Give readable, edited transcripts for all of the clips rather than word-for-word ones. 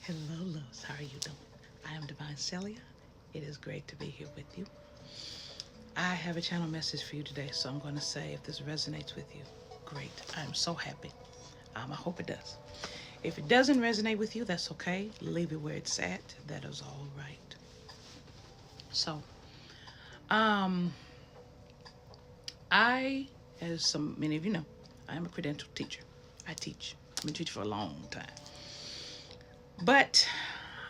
Hello, loves. How are you doing? I am Divine Celia. It is great to be here with you. I have a channel message for you today, so I'm going to say if this resonates with you, great. I'm so happy. I hope it does. If it doesn't resonate with you, that's okay. Leave it where it's at. That is all right. So, um, I, as many of you know, I am a credentialed teacher. I teach. I've been teaching for a long time. But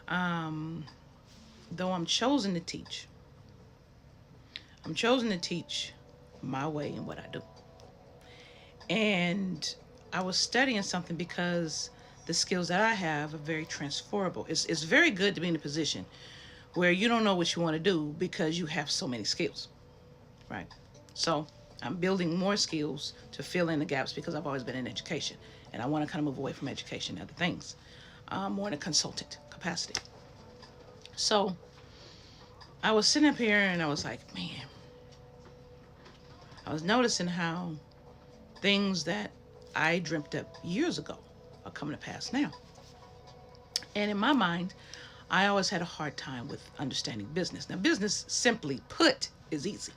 though I'm chosen to teach, I'm chosen to teach my way and what I do. And I was studying something because the skills that I have are very transferable. It's very good to be in a position where you don't know what you want to do because you have so many skills, right? So I'm building more skills to fill in the gaps because I've always been in education. And I want to kind of move away from education and other things, more in a consultant capacity. So I was sitting up here and I was like, man, I was noticing how things that I dreamt up years ago are coming to pass now. And in my mind, I always had a hard time with understanding business. Now, business, simply put, is easy.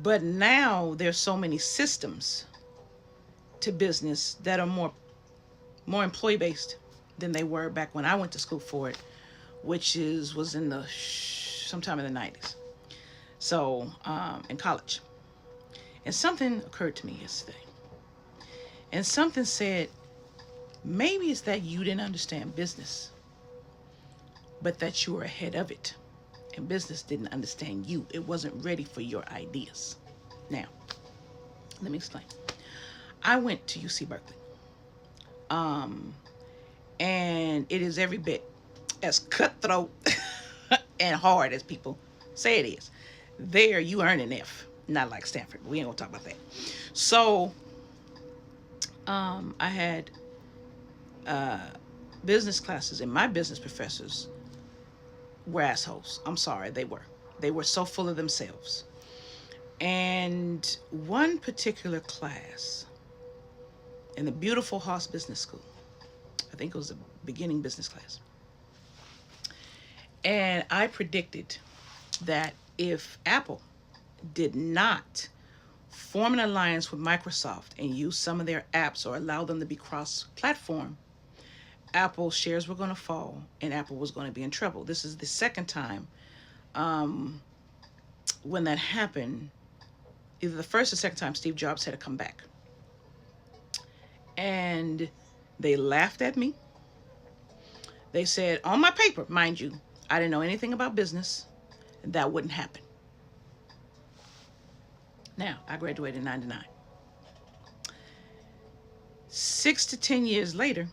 But now there's so many systems to business that are more employee based than they were back when I went to school for it, which was in the sometime in the 90s. So in college. And something occurred to me yesterday. And something said, maybe it's that you didn't understand business, but that you were ahead of it. And business didn't understand you. It wasn't ready for your ideas. Now, let me explain. I went to UC Berkeley. And it is every bit as cutthroat and hard as people say it is. There, you earn an F. Not like Stanford. We ain't gonna talk about that. So, I had business classes, and my business professors were assholes. I'm sorry, they were. They were so full of themselves. And one particular class in the beautiful Haas Business School, I think it was a beginning business class, and I predicted that if Apple did not form an alliance with Microsoft and use some of their apps or allow them to be cross-platform, Apple shares were going to fall and Apple was going to be in trouble. This is the second time when that happened. Either the first or second time Steve Jobs had to come back. And they laughed at me. They said, on my paper, mind you, I didn't know anything about business, and that wouldn't happen. Now, I graduated in 99. 6 to 10 years later,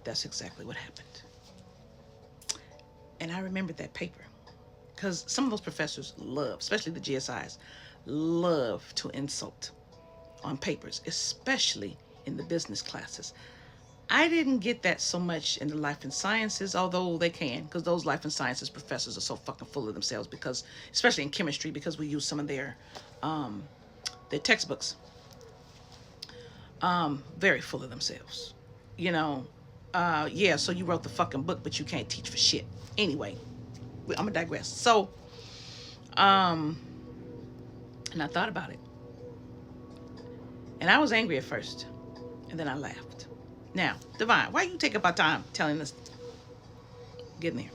that's exactly what happened. And I remembered that paper because some of those professors love, especially the GSIs, love to insult on papers, especially in the business classes. I didn't get that so much in the life and sciences, although they can, because those life and sciences professors are so fucking full of themselves, because especially in chemistry, because we use some of their textbooks. Very full of themselves. You know, yeah, so you wrote the fucking book, but you can't teach for shit. Anyway, I'm gonna digress. So, and I thought about it. And I was angry at first, and then I laughed. Now, Divine, why you take up our time telling us? Get in there.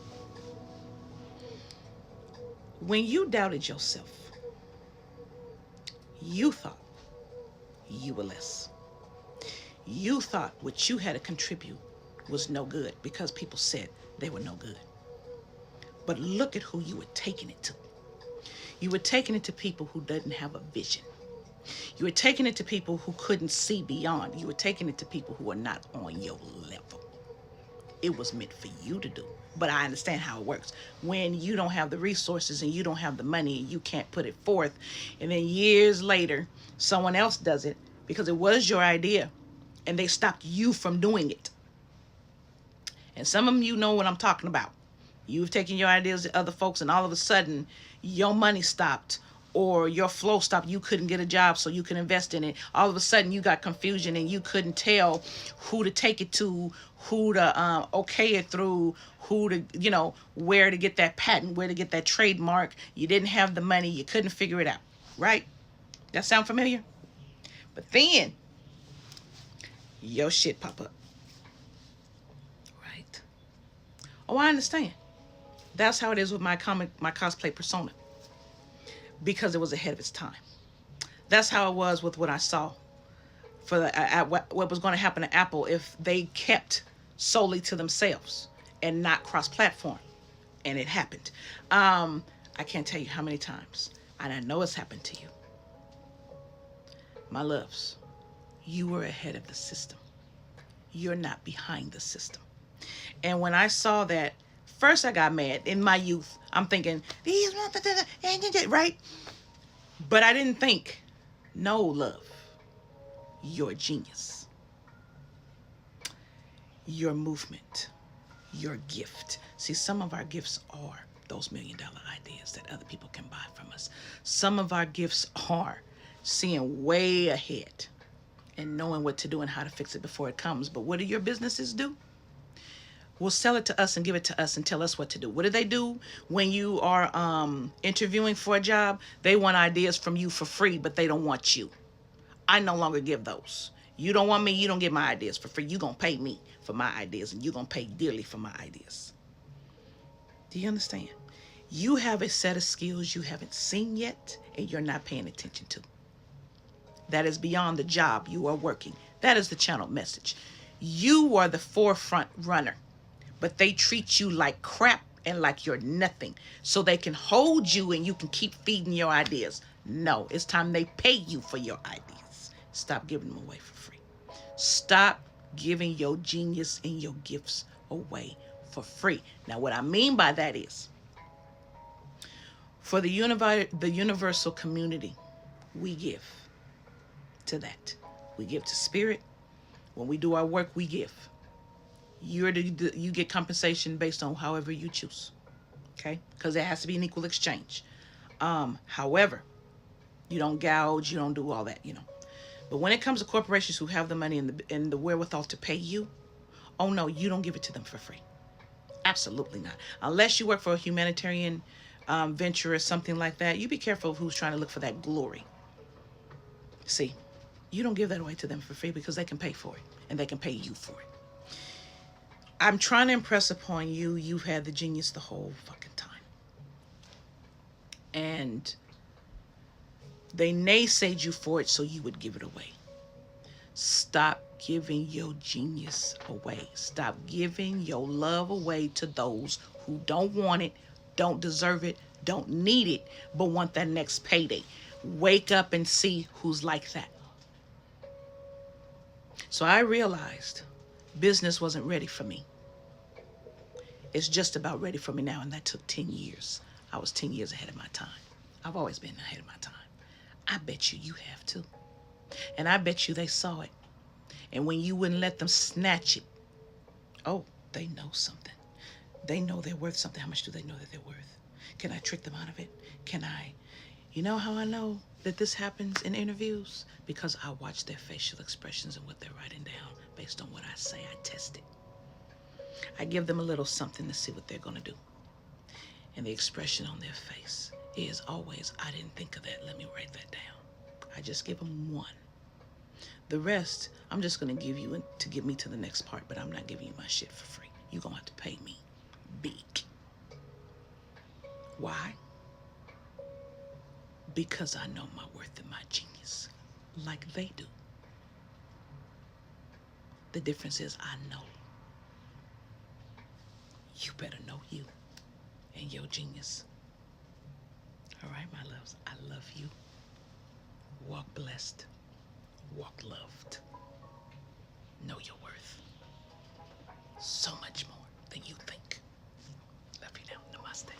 When you doubted yourself, you thought you were less. You thought what you had to contribute was no good because people said they were no good. But look at who you were taking it to. You were taking it to people who didn't have a vision. You were taking it to people who couldn't see beyond. You were taking it to people who were not on your level. It was meant for you to do. But I understand how it works. When you don't have the resources and you don't have the money and you can't put it forth, and then years later, someone else does it because it was your idea and they stopped you from doing it. And some of you know what I'm talking about. You've taken your ideas to other folks and all of a sudden your money stopped, or your flow stopped, you couldn't get a job so you could invest in it. All of a sudden you got confusion and you couldn't tell who to take it to, who to okay it through, who to, where to get that patent, where to get that trademark. You didn't have the money, you couldn't figure it out, right? That sound familiar? But then your shit pop up, right? Oh, I understand. That's how it is with my cosplay persona, because it was ahead of its time. That's how it was with what I saw for what was going to happen to Apple if they kept solely to themselves and not cross-platform, and it happened. I can't tell you how many times, and I know it's happened to you, my loves. You were ahead of the system. You're not behind the system. And when I saw that, first I got mad. In my youth, I'm thinking, these, right? But I didn't think, no, love, you're a genius. Your movement, your gift. See, some of our gifts are those $1 million ideas that other people can buy from us. Some of our gifts are seeing way ahead and knowing what to do and how to fix it before it comes. But what do your businesses do? Will sell it to us and give it to us and tell us what to do. What do they do when you are interviewing for a job? They want ideas from you for free, but they don't want you. I no longer give those. You don't want me, you don't get my ideas for free. You're going to pay me for my ideas, and you're going to pay dearly for my ideas. Do you understand? You have a set of skills you haven't seen yet, and you're not paying attention to. That is beyond the job you are working. That is the channel message. You are the forefront runner, but they treat you like crap and like you're nothing, so they can hold you and you can keep feeding your ideas. No, it's time they pay you for your ideas. Stop giving them away for free. Stop giving your genius and your gifts away for free. Now, what I mean by that is, for the universal community, we give to that. We give to spirit. When we do our work, we give. You get compensation based on however you choose, okay? Because it has to be an equal exchange. However, you don't gouge, you don't do all that, But when it comes to corporations who have the money and the wherewithal to pay you, oh no, you don't give it to them for free. Absolutely not. Unless you work for a humanitarian venture or something like that, you be careful of who's trying to look for that glory. See, you don't give that away to them for free because they can pay for it, and they can pay you for it. I'm trying to impress upon you, you've had the genius the whole fucking time. And they naysayed you for it so you would give it away. Stop giving your genius away. Stop giving your love away to those who don't want it, don't deserve it, don't need it, but want that next payday. Wake up and see who's like that. So I realized business wasn't ready for me. It's just about ready for me now, and that took 10 years. I was 10 years ahead of my time. I've always been ahead of my time. I bet you have too. And I bet you they saw it. And when you wouldn't let them snatch it, oh, they know something. They know they're worth something. How much do they know that they're worth? Can I trick them out of it? Can I? You know how I know that this happens in interviews? Because I watch their facial expressions and what they're writing down based on what I say. I test it. I give them a little something to see what they're going to do. And the expression on their face is always, I didn't think of that. Let me write that down. I just give them one. The rest, I'm just going to give you to get me to the next part, but I'm not giving you my shit for free. You're going to have to pay me big. Why? Because I know my worth and my genius, like they do. The difference is I know. You better know you and your genius. All right, my loves, I love you. Walk blessed. Walk loved. Know your worth. So much more than you think. Love you now. Namaste.